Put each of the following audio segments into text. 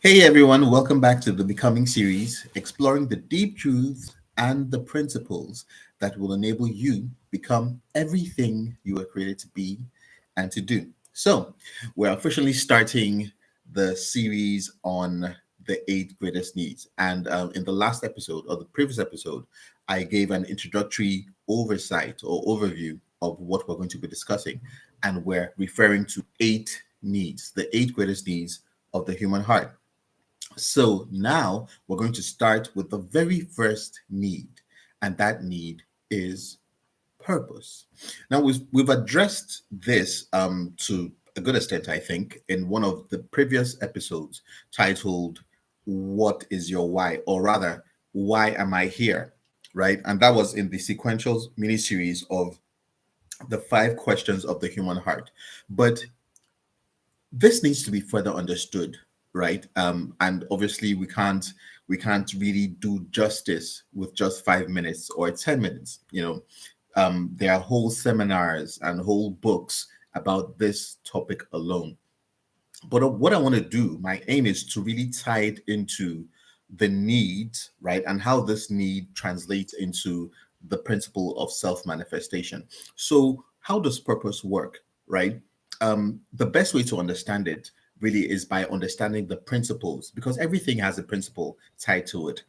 Hey everyone, welcome back to the Becoming series, exploring the deep truths and the principles that will enable you become everything you were created to be and to do. So, we're officially starting the series on the eight greatest needs. And in the last episode or the previous episode, I gave an introductory oversight or overview of what we're going to be discussing. And we're referring to eight needs, the eight greatest needs of the human heart. So now we're going to start with the very first need, and that need is purpose. Now we've addressed this to a good extent, I think, in one of the previous episodes titled "What is your why?" or rather, "Why am I here?" Right, and that was in the sequential mini series of the five questions of the human heart. But this needs to be further understood, right? And obviously we can't really do justice with just 5 minutes or 10 minutes. There are whole seminars and whole books about this topic alone. But what I want to do, my aim is to really tie it into the need, right, and how this need translates into the principle of self manifestation. So, how does purpose work, right? The best way to understand it really is by understanding the principles, because everything has a principle tied to it.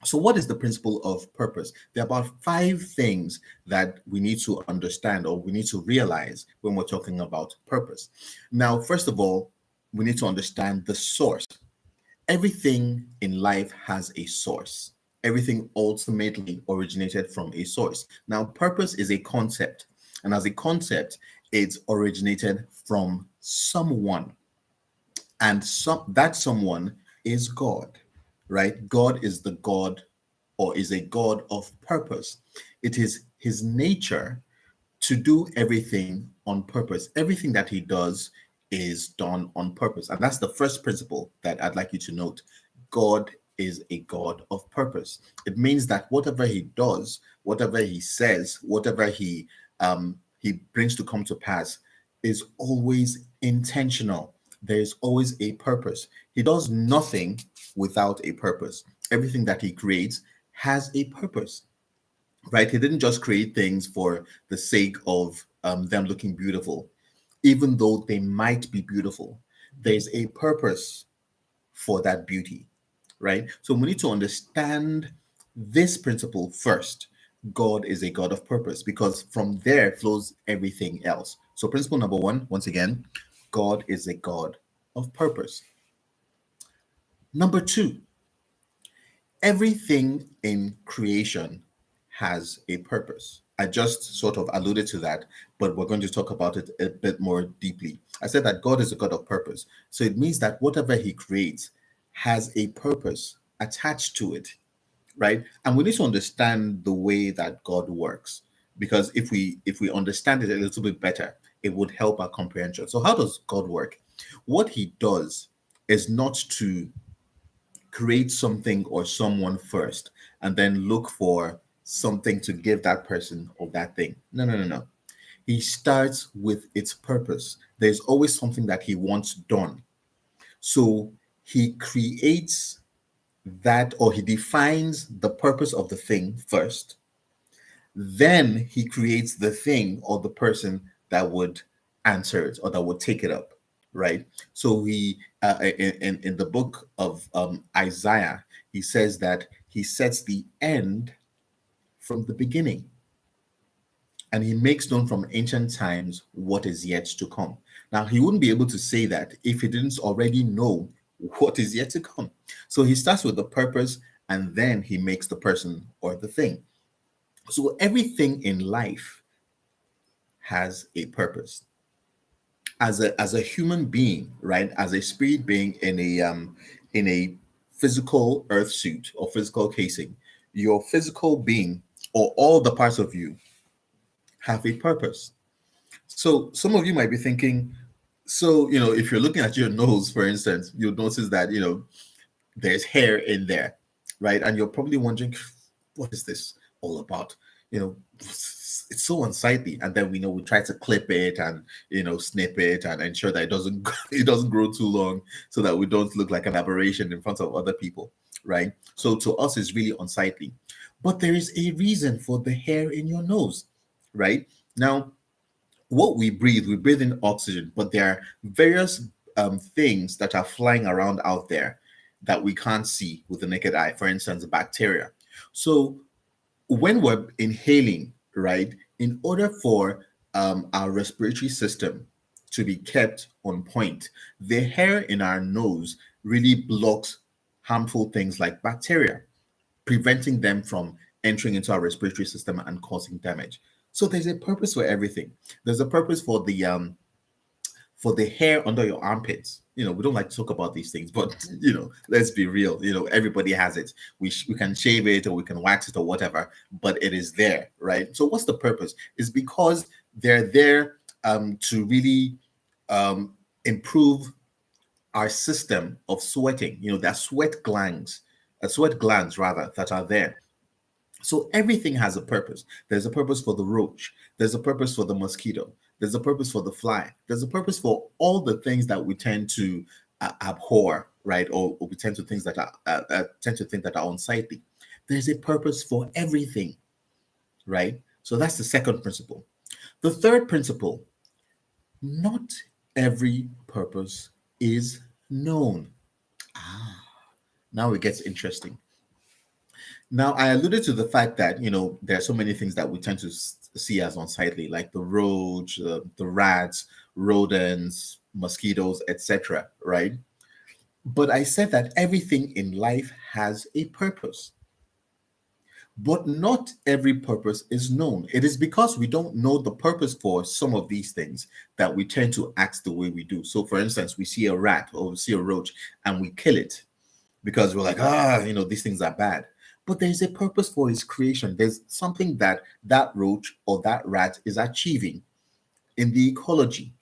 So, what is the principle of purpose? There are about five things that we need to understand or we need to realize when we're talking about purpose. Now, first of all, we need to understand the source. Everything in life has a source. Everything ultimately originated from a source. Now, purpose is a concept, and as a concept, it originated from someone, and that someone is God, right? God is the God or is a God of purpose. It is his nature to do everything on purpose. Everything that he does is done on purpose. And that's the first principle that I'd like you to note. God is a God of purpose. It means that whatever he does, whatever he says, whatever he brings to come to pass is always intentional. There is always a purpose. He does nothing without a purpose. Everything that he creates has a purpose, right? He didn't just create things for the sake of them looking beautiful, even though they might be beautiful. There's a purpose for that beauty, right? So we need to understand this principle first. God is a God of purpose because from there flows everything else. So, principle number one, once again, God is a God of purpose. Number two, everything in creation has a purpose. I just sort of alluded to that, but we're going to talk about it a bit more deeply. I said that God is a God of purpose. So it means that whatever he creates has a purpose attached to it, right? And we need to understand the way that God works because if we understand it a little bit better, it would help our comprehension. So how does God work? What he does is not to create something or someone first and then look for something to give that person or that thing. No, no, no, no. He starts with its purpose. There's always something that he wants done. So he creates that or he defines the purpose of the thing first. Then he creates the thing or the person that would answer it or that would take it up, right? So he in the book of Isaiah, he says that he sets the end from the beginning, and he makes known from ancient times what is yet to come. Now he wouldn't be able to say that if he didn't already know what is yet to come. So he starts with the purpose, and then he makes the person or the thing. So everything in life has a purpose. As a human being, right? As a spirit being in a physical earth suit or physical casing, your physical being or all the parts of you have a purpose. So some of you might be thinking, so if you're looking at your nose, for instance, you'll notice that there's hair in there, right? And you're probably wondering, what is this all about? it's so unsightly. And then we try to clip it and snip it and ensure that it doesn't it doesn't grow too long, so that we don't look like an aberration in front of other people, right? So to us it's really unsightly. But there is a reason for the hair in your nose, right? Now, what we breathe in oxygen, but there are various things that are flying around out there that we can't see with the naked eye. For instance, bacteria. So when we're inhaling, right, in order for our respiratory system to be kept on point, the hair in our nose really blocks harmful things like bacteria, preventing them from entering into our respiratory system and causing damage. So there's a purpose for everything. There's a purpose for the hair under your armpits. We don't like to talk about these things, but let's be real. Everybody has it. We can shave it or we can wax it or whatever, but it is there, right? So what's the purpose? It's because they're there to really improve our system of sweating. There are sweat glands rather, that are there. So everything has a purpose. There's a purpose for the roach. There's a purpose for the mosquito. There's a purpose for the fly. There's a purpose for all the things that we tend to abhor, right? Or we tend to things that are tend to think that are unsightly. There's a purpose for everything, right? So that's the second principle. The third principle: not every purpose is known. Now it gets interesting. Now, I alluded to the fact that there are so many things that we tend to see as unsightly, like the roach, the rats, rodents, mosquitoes, etc. Right? But I said that everything in life has a purpose, but not every purpose is known. It is because we don't know the purpose for some of these things that we tend to act the way we do. So, for instance, we see a rat or we see a roach and we kill it because we're like, these things are bad. But there's a purpose for its creation. There's something that that roach or that rat is achieving in the ecology.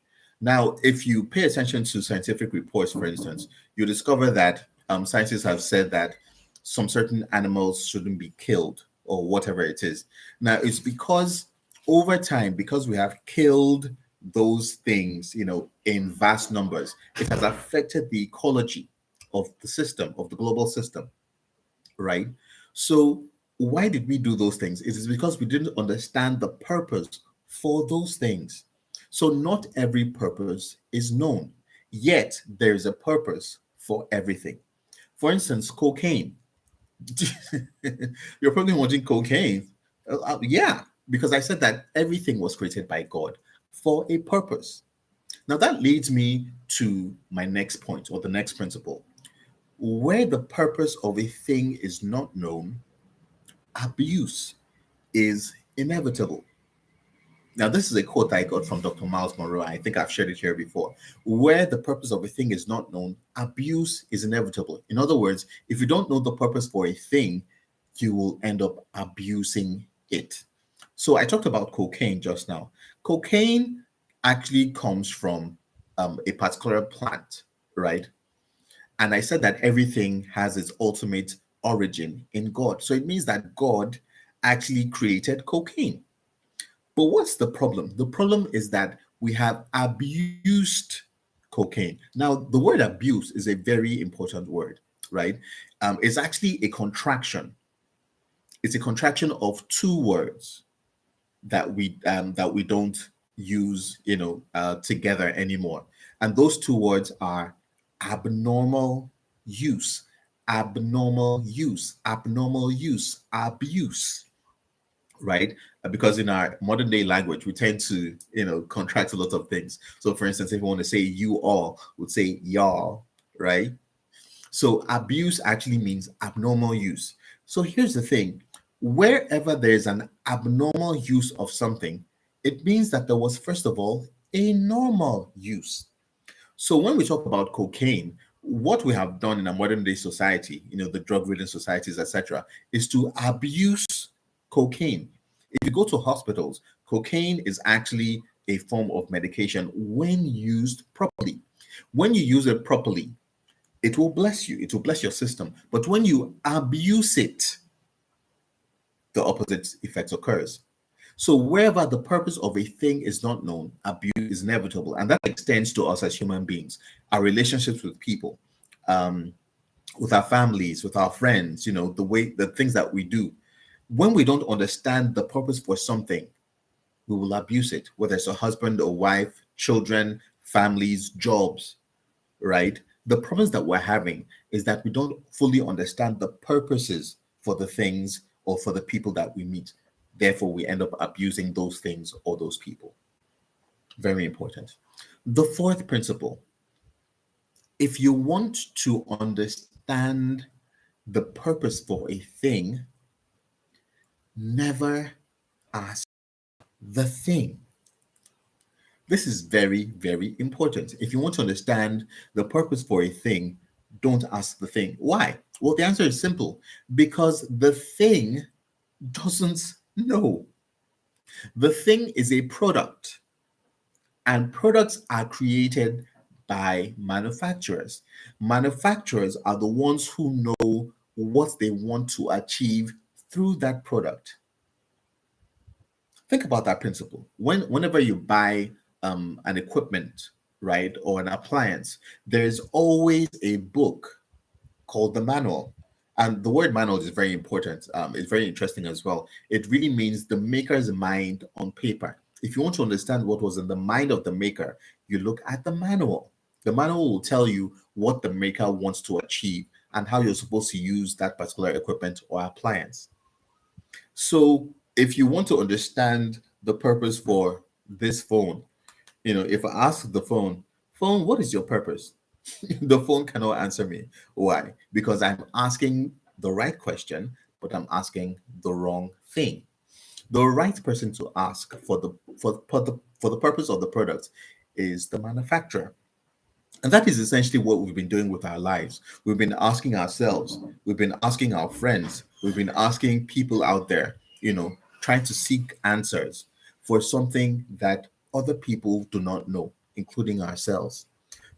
Now, if you pay attention to scientific reports, for instance, you discover that scientists have said that some certain animals shouldn't be killed or whatever it is. Now, it's because over time, because we have killed those things, in vast numbers, it has affected the ecology of the system, of the global system, right? So, why did we do those things? It is because we didn't understand the purpose for those things. So, not every purpose is known, yet there is a purpose for everything. For instance, cocaine. You're probably watching cocaine. Yeah, because I said that everything was created by God for a purpose. Now, that leads me to my next point or the next principle. Where the purpose of a thing is not known, abuse is inevitable. Now, this is a quote I got from Dr. Miles Monroe. I think I've shared it here before. Where the purpose of a thing is not known, abuse is inevitable. In other words, if you don't know the purpose for a thing, you will end up abusing it. So I talked about cocaine just now. Cocaine actually comes from a particular plant, right? And I said that everything has its ultimate origin in God. So it means that God actually created cocaine. But what's the problem? The problem is that we have abused cocaine. Now, the word abuse is a very important word, right? It's actually a contraction. It's a contraction of two words that we don't use, together anymore. And those two words are abnormal use, abnormal use, abnormal use, abuse, right? Because in our modern day language, we tend to, contract a lot of things. So, for instance, if we want to say you all, would say y'all, right? So, abuse actually means abnormal use. So, here's the thing: wherever there's an abnormal use of something, it means that there was, first of all, a normal use. So when we talk about cocaine, what we have done in a modern day society, the drug-ridden societies, etc., is to abuse cocaine. If you go to hospitals, cocaine is actually a form of medication when used properly. When you use it properly, it will bless you, it will bless your system. But when you abuse it, the opposite effect occurs. So wherever the purpose of a thing is not known, abuse is inevitable, and that extends to us as human beings, our relationships with people, um, with our families, with our friends. The things that we do. When we don't understand the purpose for something, we will abuse it, whether it's a husband or wife, children, families, jobs, right? The problems that we're having is that we don't fully understand the purposes for the things or for the people that we meet. Therefore, we end up abusing those things or those people. Very important. The fourth principle, if you want to understand the purpose for a thing, never ask the thing. This is very, very important. If you want to understand the purpose for a thing, don't ask the thing. Why? Well, the answer is simple, because the thing doesn't know. The thing is a product, and products are created by manufacturers. Manufacturers are the ones who know what they want to achieve through that product. Think about that principle. Whenever you buy an equipment, right, or an appliance, there's always a book called the manual. And the word manual is very important. It's very interesting as well. It really means the maker's mind on paper. If you want to understand what was in the mind of the maker, you look at the manual. The manual will tell you what the maker wants to achieve and how you're supposed to use that particular equipment or appliance. So if you want to understand the purpose for this phone, if I ask the phone, what is your purpose? The phone cannot answer me. Why? Because I'm asking the right question, but I'm asking the wrong thing. The right person to ask for the purpose of the product is the manufacturer. And that is essentially what we've been doing with our lives. We've been asking ourselves, we've been asking our friends, we've been asking people out there, trying to seek answers for something that other people do not know, including ourselves.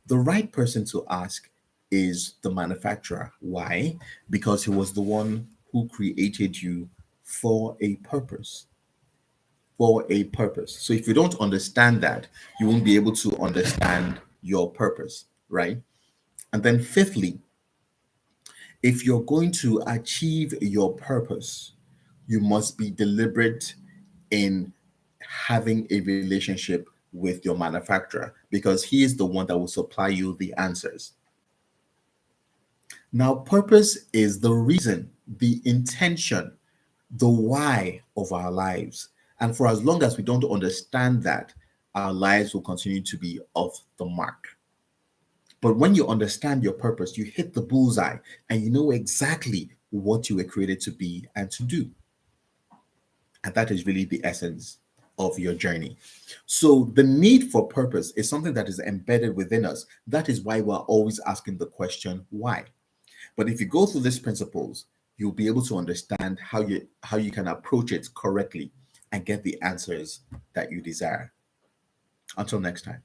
The right person to ask is the manufacturer. Why? Because he was the one who created you for a purpose. For a purpose. So if you don't understand that, you won't be able to understand your purpose, right? And then, fifthly, if you're going to achieve your purpose, you must be deliberate in having a relationship with your manufacturer, because he is the one that will supply you the answers. Now, purpose is the reason, the intention, the why of our lives. And for as long as we don't understand that, our lives will continue to be off the mark. But when you understand your purpose, you hit the bullseye and you know exactly what you were created to be and to do. And that is really the essence of your journey. So, the need for purpose is something that is embedded within us. That is why we're always asking the question, why? But if you go through these principles, you'll be able to understand how you can approach it correctly and get the answers that you desire. Until next time.